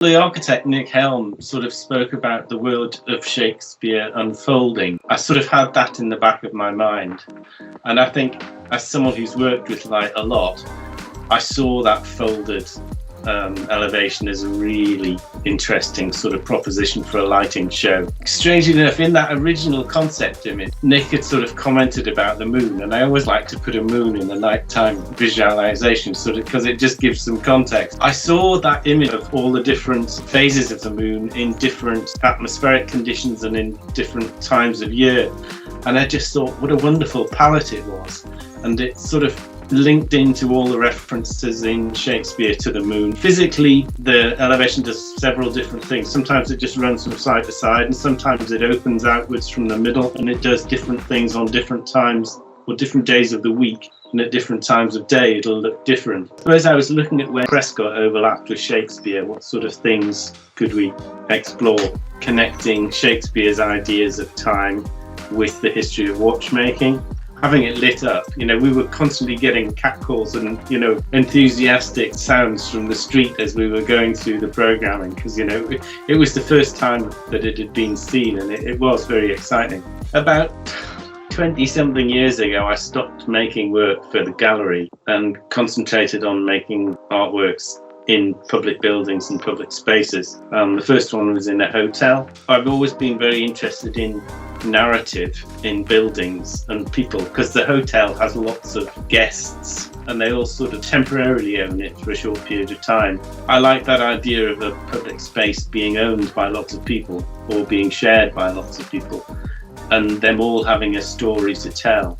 The architect Nick Helm sort of spoke about the world of Shakespeare unfolding. I sort of had that in the back of my mind. And I think as someone who's worked with light a lot, I saw that folded elevation as a really interesting sort of proposition for a lighting show. Strangely enough, in that original concept image, Nick had sort of commented about the moon, and I always like to put a moon in the nighttime visualization sort of because it just gives some context. I saw that image of all the different phases of the moon in different atmospheric conditions and in different times of year, and I just thought what a wonderful palette it was, and it sort of linked into all the references in Shakespeare to the moon. Physically, the elevation does several different things. Sometimes it just runs from side to side, and sometimes it opens outwards from the middle, and it does different things on different times or different days of the week, and at different times of day it'll look different. So as I was looking at where Prescott overlapped with Shakespeare, what sort of things could we explore, connecting Shakespeare's ideas of time with the history of watchmaking? Having it lit up, we were constantly getting catcalls and, enthusiastic sounds from the street as we were going through the programming because, it was the first time that it had been seen, and it was very exciting. About 20-something years ago, I stopped making work for the gallery and concentrated on making artworks in public buildings and public spaces. The first one was in a hotel. I've always been very interested in narrative in buildings and people because the hotel has lots of guests and they all sort of temporarily own it for a short period of time. I like that idea of a public space being owned by lots of people or being shared by lots of people and them all having a story to tell.